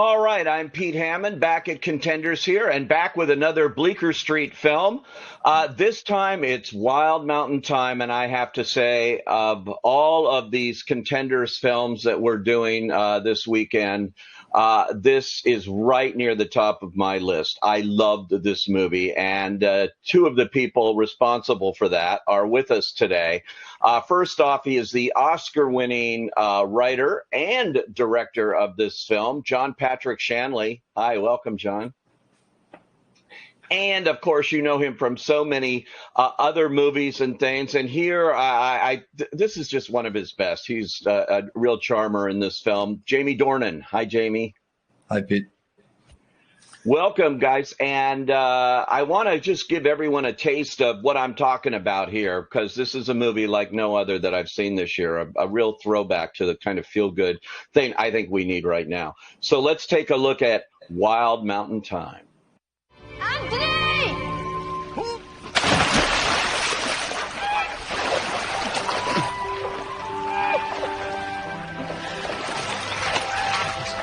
All right, I'm Pete Hammond, back at Contenders here, and back with another Bleecker Street film. This time it's Wild Mountain Thyme, and I have to say, of all of these Contenders films that we're doing this weekend, this is right near the top of my list. I loved this movie, and two of the people responsible for that are with us today. First off, he is the Oscar-winning writer and director of this film, John Patrick Shanley. Hi, welcome, John. And, of course, you know him from so many other movies and things. And here, this is just one of his best. He's a real charmer in this film. Jamie Dornan. Hi, Jamie. Hi, Pete. Welcome, guys. And I want to just give everyone a taste of what I'm talking about here, because this is a movie like no other that I've seen this year, a real throwback to the kind of feel-good thing I think we need right now. So let's take a look at Wild Mountain Thyme. Anthony!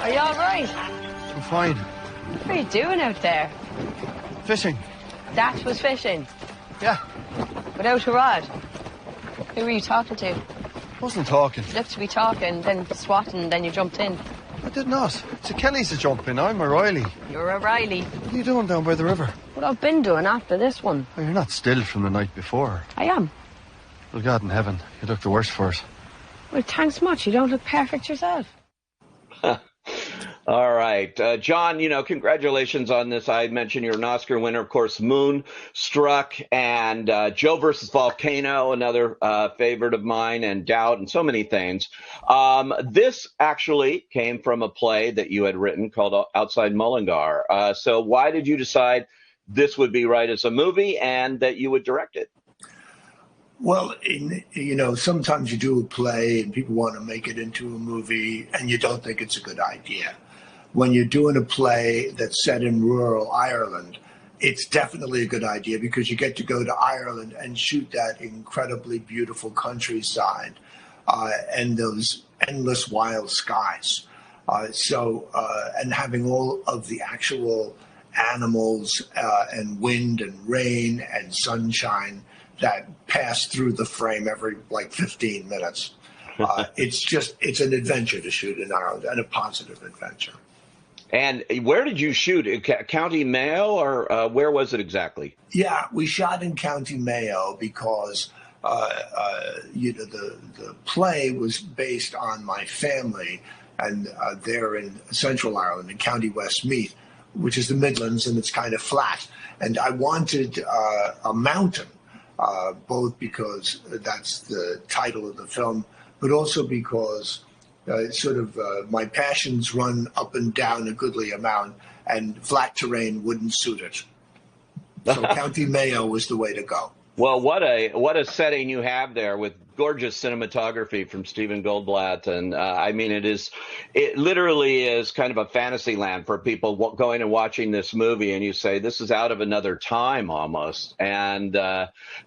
Are you all right? I'm fine. What are you doing out there? Fishing. That was fishing? Yeah. Without a rod? Who were you talking to? Wasn't talking. You left to be talking, then swatting, then you jumped in. I did not. It's a Kelly's to jump in. I'm a Riley. You're a Riley. What are you doing down by the river? What I've been doing after this one. Oh, you're not still from the night before. I am. Well, God in heaven, you look the worst for it. Well, thanks much. You don't look perfect yourself. All right. John, congratulations on this. I mentioned you're an Oscar winner. Of course, Moonstruck and Joe versus Volcano, another favorite of mine, and Doubt, and so many things. This actually came from a play that you had written called Outside Mullingar. So why did you decide this would be right as a movie and that you would direct it? Well, sometimes you do a play and people want to make it into a movie and you don't think it's a good idea. When you're doing a play that's set in rural Ireland, it's definitely a good idea because you get to go to Ireland and shoot that incredibly beautiful countryside and those endless wild skies. And having all of the actual animals and wind and rain and sunshine that pass through the frame every 15 minutes. It's an adventure to shoot in Ireland, and a positive adventure. And where did you shoot? County Mayo, or where was it exactly? Yeah, we shot in County Mayo because the play was based on my family, and they're in Central Ireland, in County Westmeath, which is the Midlands, and it's kind of flat. And I wanted a mountain. Both because that's the title of the film, but also because my passions run up and down a goodly amount, and flat terrain wouldn't suit it. So County Mayo was the way to go. Well, what a setting you have there with gorgeous cinematography from Stephen Goldblatt. And it literally is kind of a fantasy land for people going and watching this movie. And you say, this is out of another time almost. And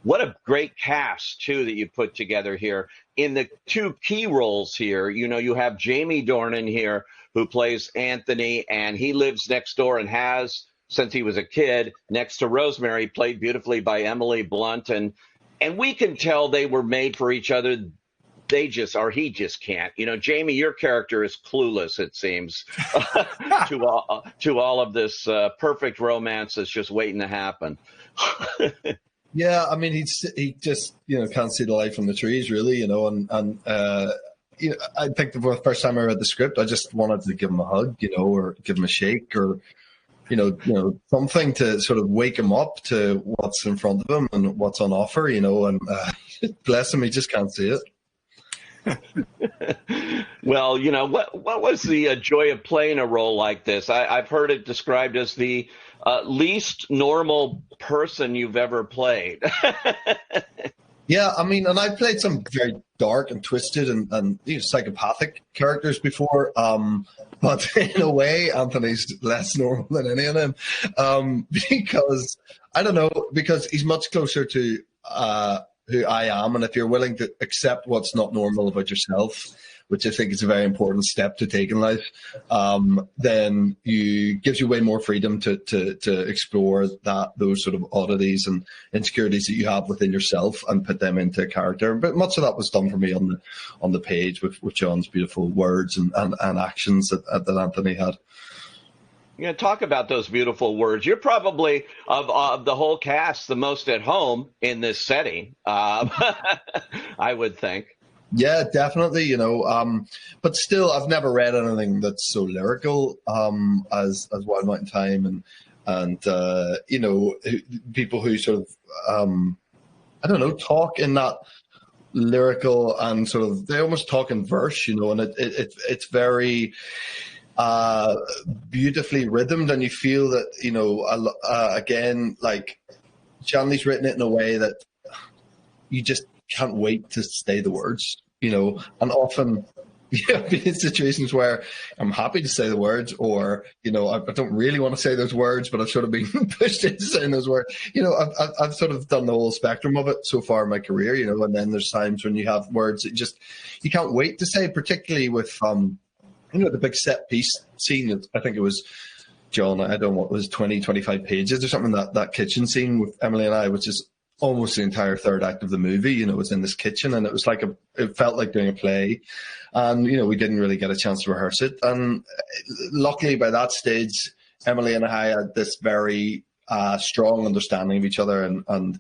what a great cast, too, that you put together here. In the two key roles here, you have Jamie Dornan here, who plays Anthony, and he lives next door and has since he was a kid, next to Rosemary, played beautifully by Emily Blunt. And we can tell they were made for each other. He just can't. Jamie, your character is clueless, it seems, to all of this perfect romance that's just waiting to happen. Yeah, I mean, he just, can't see the light from the trees, really, I think the first time I read the script, I just wanted to give him a hug, or give him a shake, or something to sort of wake him up to what's in front of him and what's on offer, and bless him, he just can't see it. Well, what was the joy of playing a role like this? I've heard it described as the least normal person you've ever played. Yeah, I mean, and I've played some very dark and twisted and psychopathic characters before, but in a way, Anthony's less normal than any of them, because, I don't know, because he's much closer to who I am, and if you're willing to accept what's not normal about yourself, which I think is a very important step to take in life, then gives you way more freedom to explore those sort of oddities and insecurities that you have within yourself and put them into a character. But much of that was done for me on the page with John's beautiful words and actions that Anthony had. Yeah, talk about those beautiful words. You're probably, of the whole cast, the most at home in this setting, I would think. Yeah, definitely, but still, I've never read anything that's so lyrical as Wild Mountain Thyme, and people who sort of, talk in that lyrical and sort of, they almost talk in verse, and it's very beautifully rhythmed, and you feel that, again, like Shanley's written it in a way that you just can't wait to say the words, and often I've been in situations where I'm happy to say the words, or, I don't really want to say those words, but I've sort of been pushed into saying those words. I've sort of done the whole spectrum of it so far in my career, and then there's times when you have words that you can't wait to say, particularly with, the big set piece scene. I think it was, John, I don't know what was 20, 25 pages or something, that kitchen scene with Emily and I, which is almost the entire third act of the movie, was in this kitchen, and it was like it felt like doing a play, and we didn't really get a chance to rehearse it. And luckily by that stage, Emily and I had this very strong understanding of each other, and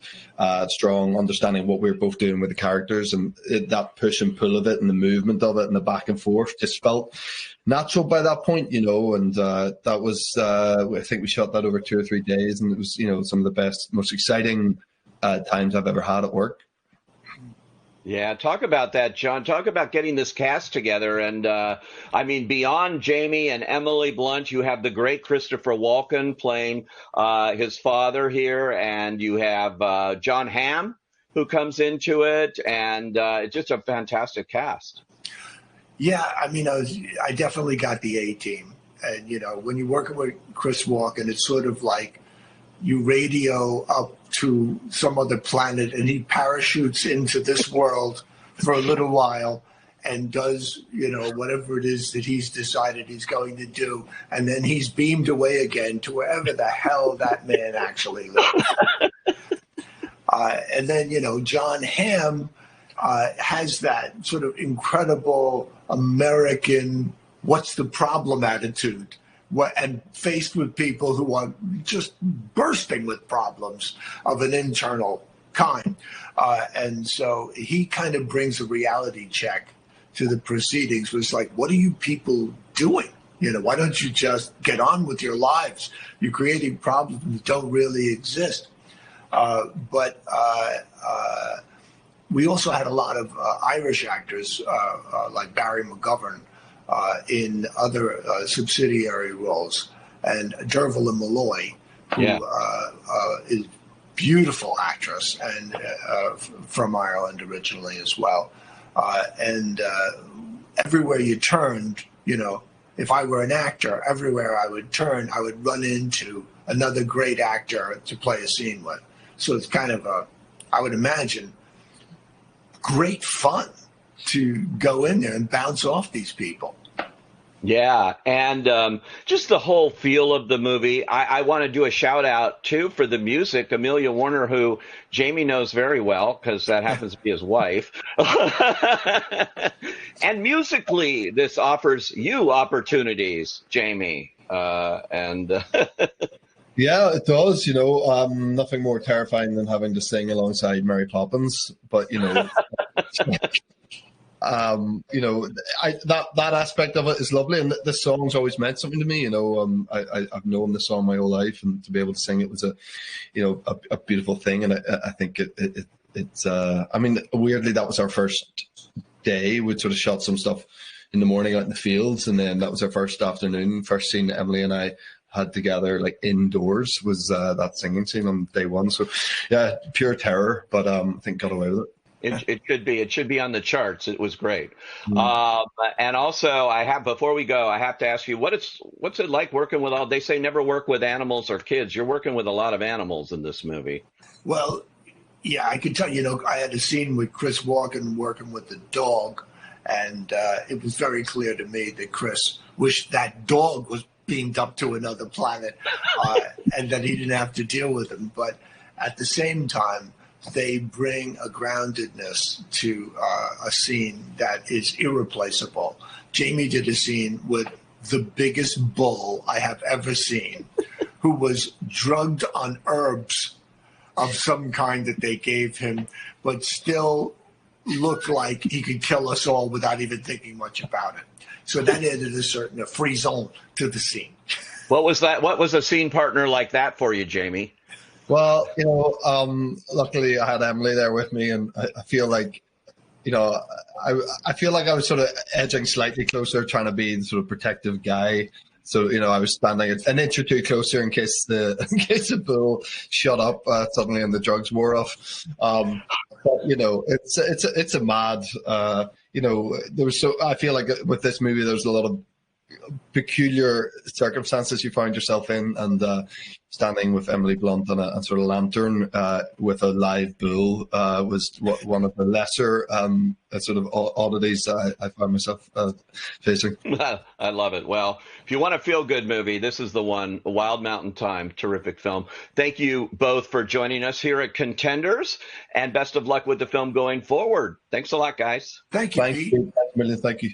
strong understanding of what we were both doing with the characters, and that push and pull of it and the movement of it and the back and forth just felt natural by that point, and that was I think we shot that over 2 or 3 days, and it was some of the best, most exciting times I've ever had at work. Yeah, talk about that, John. Talk about getting this cast together. And beyond Jamie and Emily Blunt, you have the great Christopher Walken playing his father here, and you have John Hamm who comes into it, and it's just a fantastic cast. Yeah, I definitely got the A team, and when you're working with Chris Walken, it's sort of like you radio up to some other planet, and he parachutes into this world for a little while and does, whatever it is that he's decided he's going to do. And then he's beamed away again to wherever the hell that man actually lives. And then, John Hamm has that sort of incredible American, what's the problem attitude. And faced with people who are just bursting with problems of an internal kind. And so he kind of brings a reality check to the proceedings. Was like, what are you people doing? Why don't you just get on with your lives? You're creating problems that don't really exist. But we also had a lot of Irish actors like Barry McGovern, in other subsidiary roles, and Dervla Malloy, who is beautiful actress and from Ireland originally as well. And everywhere you turned, if I were an actor, everywhere I would turn, I would run into another great actor to play a scene with. So it's kind of I would imagine, great fun to go in there and bounce off these people. Yeah, and just the whole feel of the movie. I want to do a shout out too for the music. Amelia Warner, who Jamie knows very well because that happens to be his wife. And musically, this offers you opportunities, Jamie. Yeah, it does. Nothing more terrifying than having to sing alongside Mary Poppins. But that aspect of it is lovely, and this song's always meant something to me. I've known the song my whole life, and to be able to sing it was a beautiful thing. And I think it's weirdly, that was our first day. We'd sort of shot some stuff in the morning out in the fields, and then that was our first afternoon. First scene that Emily and I had together, like indoors, was that singing scene on day one. So yeah, pure terror, but I think got away with it. It should be on the charts. It was great. And also, before we go, I have to ask you, what's it like working with they say never work with animals or kids. You're working with a lot of animals in this movie. Well, yeah, I could tell, I had a scene with Chris Walken working with the dog, And it was very clear to me that Chris wished that dog was beamed up to another planet and that he didn't have to deal with him. But at the same time, they bring a groundedness to a scene that is irreplaceable. Jamie did a scene with the biggest bull I have ever seen, who was drugged on herbs of some kind that they gave him, but still looked like he could kill us all without even thinking much about it. So that added a certain frisson to the scene. What was that? What was a scene partner like that for you, Jamie? Well, luckily I had Emily there with me, and I feel like, I feel like I was sort of edging slightly closer, trying to be the sort of protective guy. So, I was standing an inch or two closer in case the bull shut up suddenly and the drugs wore off. But it's a mad. I feel like with this movie, there's a lot of peculiar circumstances you find yourself in, and standing with Emily Blunt on a sort of lantern with a live bull was one of the lesser sort of oddities I found myself facing. I love it. Well, if you want a feel-good movie, this is the one, Wild Mountain Thyme. Terrific film. Thank you both for joining us here at Contenders, and best of luck with the film going forward. Thanks a lot, guys. Thank you. Thank you. Thank you.